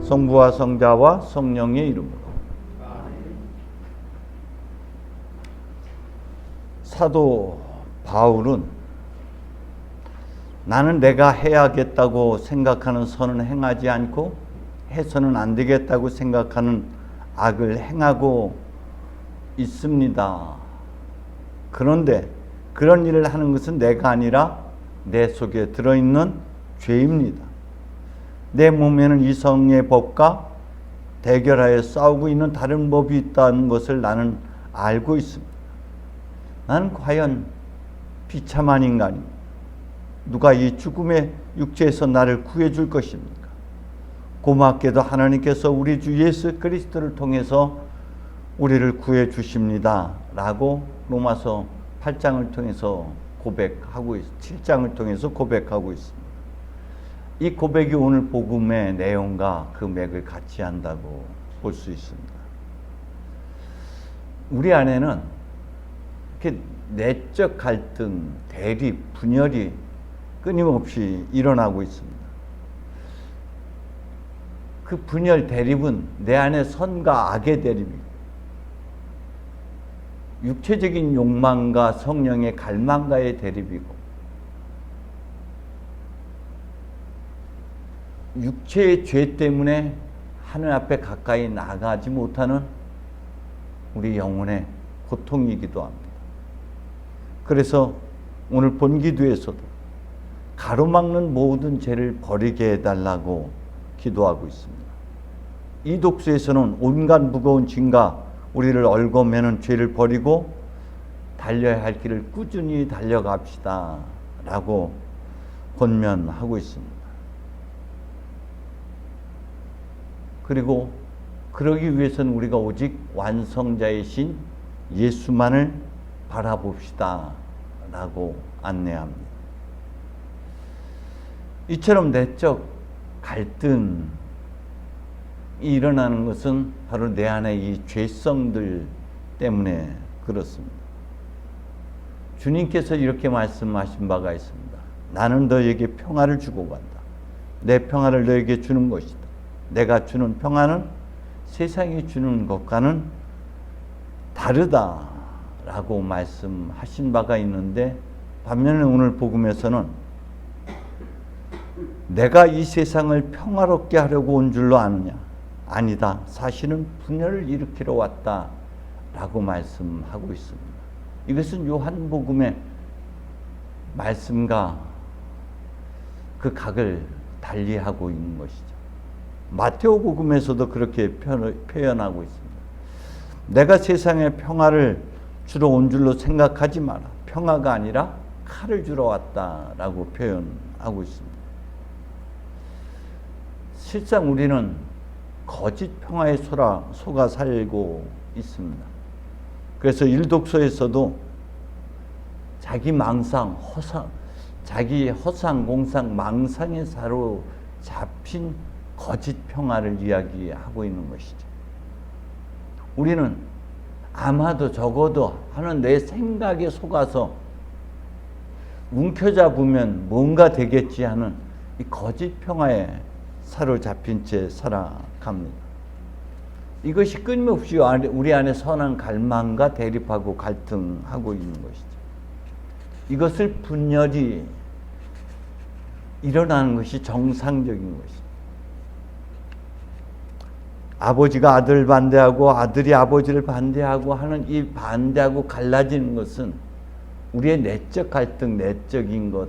성부와 성자와 성령의 이름으로. 사도 바울은 나는 내가 해야겠다고 생각하는 선은 행하지 않고 해서는 안 되겠다고 생각하는 악을 행하고 있습니다. 그런데 그런 일을 하는 것은 내가 아니라 내 속에 들어있는 죄입니다. 내 몸에는 이성의 법과 대결하여 싸우고 있는 다른 법이 있다는 것을 나는 알고 있습니다. 나는 과연 비참한 인간입니다. 누가 이 죽음의 육체에서 나를 구해줄 것입니까? 고맙게도 하나님께서 우리 주 예수 그리스도를 통해서 우리를 구해 주십니다 라고 로마서 8장을 통해서 고백하고 7장을 통해서 고백하고 있습니다. 이 고백이 오늘 복음의 내용과 그 맥을 같이 한다고 볼 수 있습니다. 우리 안에는 이렇게 내적 갈등, 대립, 분열이 끊임없이 일어나고 있습니다. 그 분열, 대립은 내 안에 선과 악의 대립이고 육체적인 욕망과 성령의 갈망과의 대립이고 육체의 죄 때문에 하늘 앞에 가까이 나가지 못하는 우리 영혼의 고통이기도 합니다. 그래서 오늘 본 기도에서도 가로막는 모든 죄를 버리게 해달라고 기도하고 있습니다. 이 독서에서는 온갖 무거운 짐과 우리를 얽어매는 죄를 버리고 달려야 할 길을 꾸준히 달려갑시다 라고 권면하고 있습니다. 그리고 그러기 위해서는 우리가 오직 완성자이신 예수만을 바라봅시다 라고 안내합니다. 이처럼 내적 갈등이 일어나는 것은 바로 내 안에 이 죄성들 때문에 그렇습니다. 주님께서 이렇게 말씀하신 바가 있습니다. 나는 너에게 평화를 주고 간다. 내 평화를 너에게 주는 것이다. 내가 주는 평화는 세상이 주는 것과는 다르다라고 말씀하신 바가 있는데 반면에 오늘 복음에서는 내가 이 세상을 평화롭게 하려고 온 줄로 아느냐? 아니다. 사실은 분열을 일으키러 왔다라고 말씀하고 있습니다. 이것은 요한복음의 말씀과 그 각을 달리하고 있는 것이죠. 마태오복음에서도 그렇게 표현하고 있습니다. 내가 세상에 평화를 주러 온 줄로 생각하지 마라. 평화가 아니라 칼을 주러 왔다라고 표현하고 있습니다. 실상 우리는 거짓 평화에 속아 살고 있습니다. 그래서 일독서에서도 자기 망상, 자기 허상, 공상, 망상에 사로잡힌 거짓 평화를 이야기하고 있는 것이죠. 우리는 아마도 적어도 하는 내 생각에 속아서 움켜잡으면 뭔가 되겠지 하는 이 거짓 평화에 사로잡힌 채 살아갑니다. 이것이 끊임없이 우리 안에 선한 갈망과 대립하고 갈등하고 있는 것이죠. 이것을 분열이 일어나는 것이 정상적인 것이죠. 아버지가 아들을 반대하고 아들이 아버지를 반대하고 하는 이 반대하고 갈라지는 것은 우리의 내적 갈등, 내적인 것,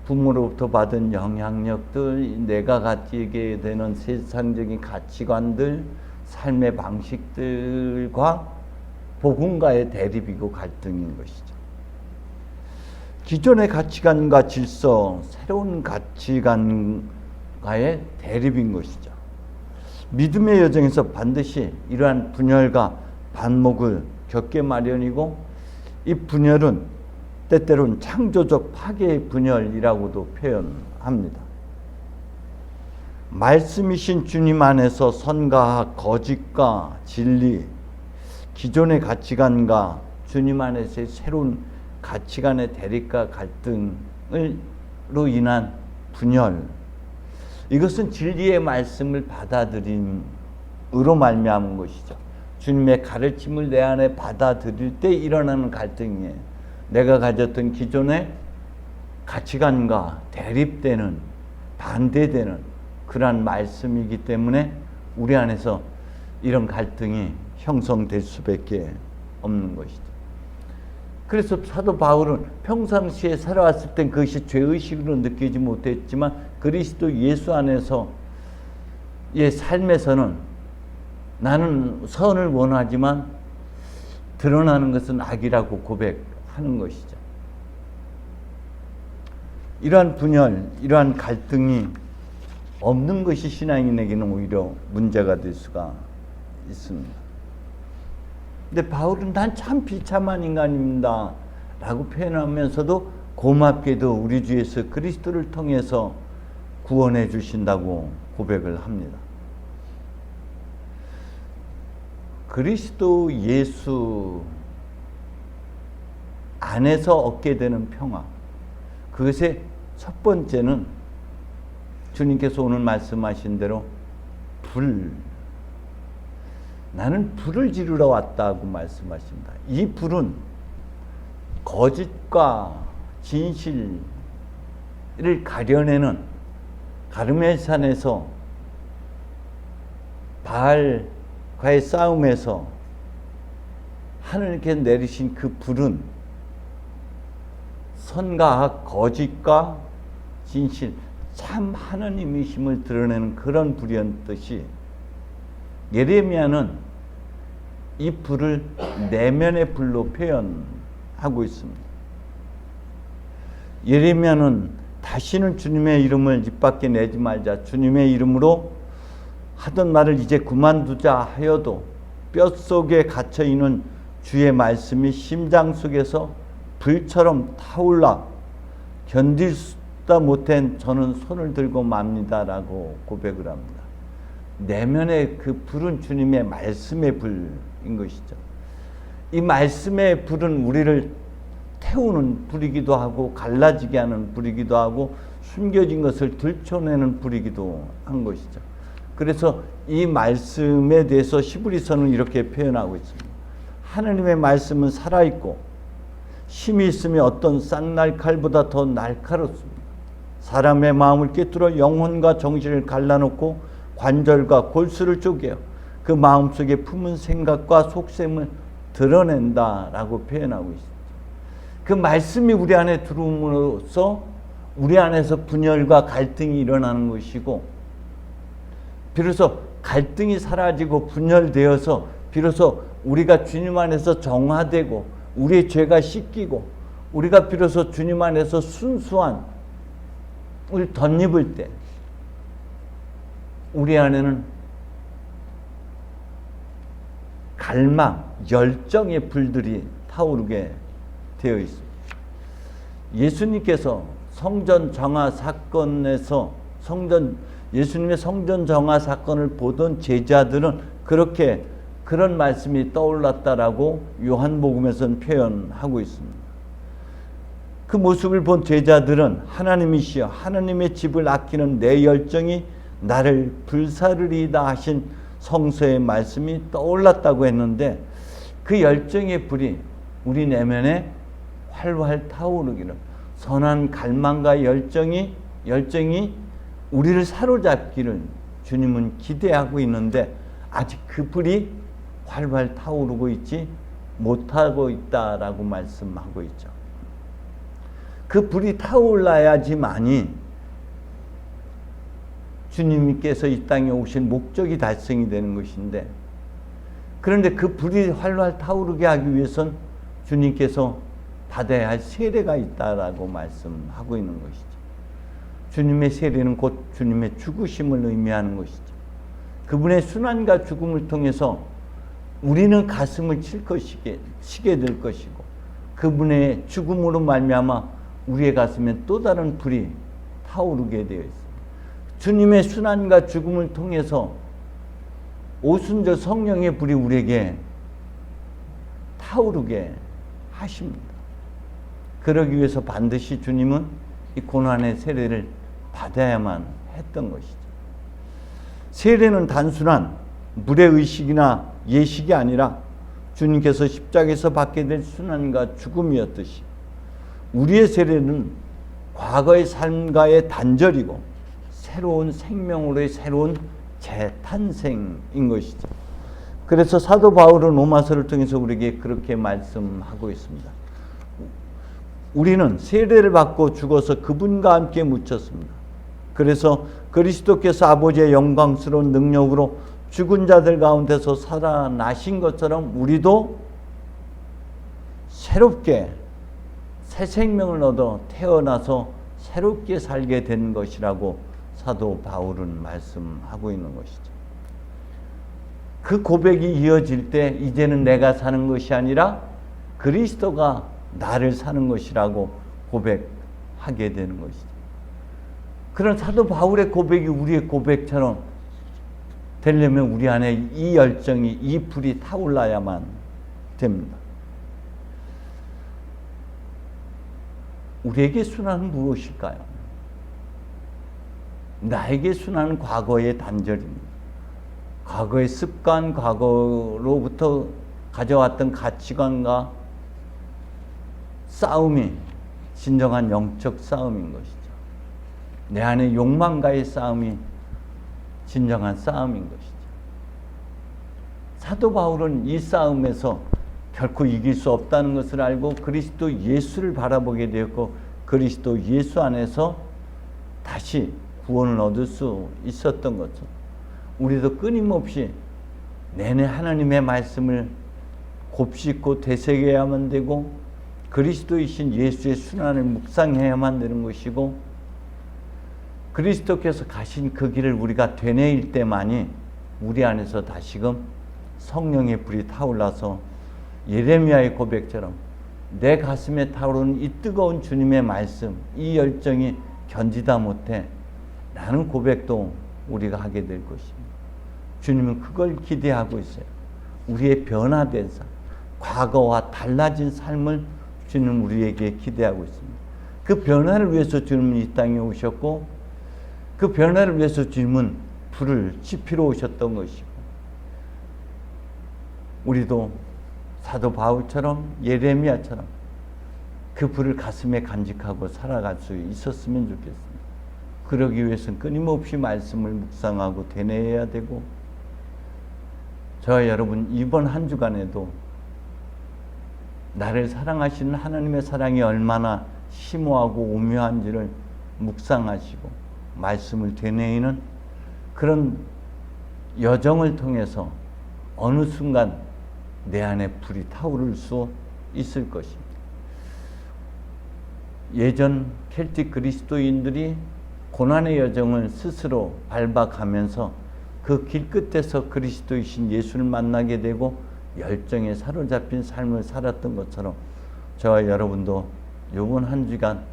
부모로부터 받은 영향력들, 내가 가지게 되는 세상적인 가치관들, 삶의 방식들과 복음과의 대립이고 갈등인 것이죠. 기존의 가치관과 질서, 새로운 가치관과의 대립인 것이죠. 믿음의 여정에서 반드시 이러한 분열과 반목을 겪게 마련이고 이 분열은 때때로는 창조적 파괴의 분열이라고도 표현합니다. 말씀이신 주님 안에서 선과 거짓과 진리, 기존의 가치관과 주님 안에서의 새로운 가치관의 대립과 갈등으로 인한 분열, 이것은 진리의 말씀을 받아들임으로 말미암은 것이죠. 주님의 가르침을 내 안에 받아들일 때 일어나는 갈등이에요. 내가 가졌던 기존의 가치관과 대립되는, 반대되는 그러한 말씀이기 때문에 우리 안에서 이런 갈등이 형성될 수밖에 없는 것이죠. 그래서 사도 바울은 평상시에 살아왔을 땐 그것이 죄의식으로 느끼지 못했지만 그리스도 예수 안에서의 삶에서는 나는 선을 원하지만 드러나는 것은 악이라고 고백하는 것이죠. 이러한 분열, 이러한 갈등이 없는 것이 신앙인에게는 오히려 문제가 될 수가 있습니다. 근데 바울은 난 참 비참한 인간입니다 라고 표현하면서도 고맙게도 우리 주 예수 그리스도를 통해서 구원해 주신다고 고백을 합니다. 그리스도 예수 안에서 얻게 되는 평화, 그것의 첫 번째는 주님께서 오늘 말씀하신 대로 나는 불을 지르러 왔다고 말씀하십니다. 이 불은 거짓과 진실을 가려내는 가르멜산에서 바알과의 싸움에서 하늘께 내리신 그 불은 선과 악, 거짓과 진실, 참 하나님이심을 드러내는 그런 불이었듯이 예레미야는 이 불을 내면의 불로 표현하고 있습니다. 예레미야는 다시는 주님의 이름을 입 밖에 내지 말자, 주님의 이름으로 하던 말을 이제 그만두자 하여도 뼛속에 갇혀있는 주의 말씀이 심장 속에서 불처럼 타올라 견딜 수다 못한 저는 손을 들고 맙니다라고 고백을 합니다. 내면의 그 불은 주님의 말씀의 불인 것이죠. 이 말씀의 불은 우리를 태우는 불이기도 하고 갈라지게 하는 불이기도 하고 숨겨진 것을 들춰내는 불이기도 한 것이죠. 그래서 이 말씀에 대해서 히브리서는 이렇게 표현하고 있습니다. 하나님의 말씀은 살아있고 힘이 있으며 어떤 싼날 칼보다 더 날카롭습니다. 사람의 마음을 꿰뚫어 영혼과 정신을 갈라놓고 관절과 골수를 쪼개어 그 마음속에 품은 생각과 속셈을 드러낸다라고 표현하고 있습니다. 그 말씀이 우리 안에 들어옴으로써 우리 안에서 분열과 갈등이 일어나는 것이고, 비로소 갈등이 사라지고 분열되어서 비로소 우리가 주님 안에서 정화되고 우리의 죄가 씻기고 우리가 비로소 주님 안에서 순수한 을 덧입을 때 우리 안에는 갈망, 열정의 불들이 타오르게 되어 있습니다. 예수님께서 성전 정화 사건에서 예수님의 성전 정화 사건을 보던 제자들은 그렇게 그런 말씀이 떠올랐다라고 요한복음에서는 표현하고 있습니다. 그 모습을 본 제자들은 하나님이시여 하나님의 집을 아끼는 내 열정이 나를 불사르리이다 하신 성서의 말씀이 떠올랐다고 했는데, 그 열정의 불이 우리 내면에 활활 타오르기를, 선한 갈망과 열정이 우리를 사로잡기를 주님은 기대하고 있는데 아직 그 불이 활활 타오르고 있지 못하고 있다라고 말씀하고 있죠. 그 불이 타올라야지만이 주님께서 이 땅에 오신 목적이 달성이 되는 것인데, 그런데 그 불이 활활 타오르게 하기 위해선 주님께서 받아야 할 세례가 있다라고 말씀하고 있는 것이죠. 주님의 세례는 곧 주님의 죽으심을 의미하는 것이죠. 그분의 순환과 죽음을 통해서 우리는 가슴을 치게 될 것이고, 그분의 죽음으로 말미암아 우리의 가슴에 또 다른 불이 타오르게 되어 있습니다. 주님의 순환과 죽음을 통해서 오순절 성령의 불이 우리에게 타오르게 하십니다. 그러기 위해서 반드시 주님은 이 고난의 세례를 받아야만 했던 것이죠. 세례는 단순한 물의 의식이나 예식이 아니라 주님께서 십자가에서 받게 될 순환과 죽음이었듯이 우리의 세례는 과거의 삶과의 단절이고 새로운 생명으로의 새로운 재탄생인 것이죠. 그래서 사도 바울은 로마서를 통해서 우리에게 그렇게 말씀하고 있습니다. 우리는 세례를 받고 죽어서 그분과 함께 묻혔습니다. 그래서 그리스도께서 아버지의 영광스러운 능력으로 죽은 자들 가운데서 살아나신 것처럼 우리도 새롭게 새 생명을 얻어 태어나서 새롭게 살게 된 것이라고 사도 바울은 말씀하고 있는 것이죠. 그 고백이 이어질 때 이제는 내가 사는 것이 아니라 그리스도가 나를 사는 것이라고 고백하게 되는 것이죠. 그런 사도 바울의 고백이 우리의 고백처럼 되려면 우리 안에 이 열정이, 이 불이 타올라야만 됩니다. 우리에게 순환은 무엇일까요? 나에게 순환은 과거의 단절입니다. 과거의 습관, 과거로부터 가져왔던 가치관과 싸움이 진정한 영적 싸움인 것이죠. 내 안의 욕망과의 싸움이 진정한 싸움인 것이죠. 사도 바울은 이 싸움에서 결코 이길 수 없다는 것을 알고 그리스도 예수를 바라보게 되었고 그리스도 예수 안에서 다시 구원을 얻을 수 있었던 것처럼 우리도 끊임없이 내내 하나님의 말씀을 곱씹고 되새겨야만 되고 그리스도이신 예수의 순환을 묵상해야만 되는 것이고 그리스도께서 가신 그 길을 우리가 되뇌일 때만이 우리 안에서 다시금 성령의 불이 타올라서 예레미야의 고백처럼 내 가슴에 타오르는 이 뜨거운 주님의 말씀, 이 열정이 견디다 못해 라는 고백도 우리가 하게 될 것입니다. 주님은 그걸 기대하고 있어요. 우리의 변화된 삶, 과거와 달라진 삶을 주님은 우리에게 기대하고 있습니다. 그 변화를 위해서 주님은 이 땅에 오셨고 그 변화를 위해서 주님은 불을 지피러 오셨던 것이고 우리도 사도 바울처럼 예레미야처럼 그 불을 가슴에 간직하고 살아갈 수 있었으면 좋겠습니다. 그러기 위해서는 끊임없이 말씀을 묵상하고 되뇌어야 되고 저와 여러분 이번 한 주간에도 나를 사랑하시는 하나님의 사랑이 얼마나 심오하고 오묘한지를 묵상하시고 말씀을 되뇌이는 그런 여정을 통해서 어느 순간 내 안에 불이 타오를 수 있을 것입니다. 예전 켈틱 그리스도인들이 고난의 여정을 스스로 밟아가면서 그 길 끝에서 그리스도이신 예수를 만나게 되고 열정에 사로잡힌 삶을 살았던 것처럼 저와 여러분도 이번 한 주간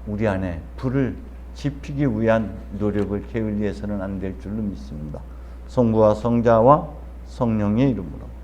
우리 안에 불을 지피기 위한 노력을 게을리해서는 안 될 줄로 믿습니다. 성부와 성자와 성령의 이름으로.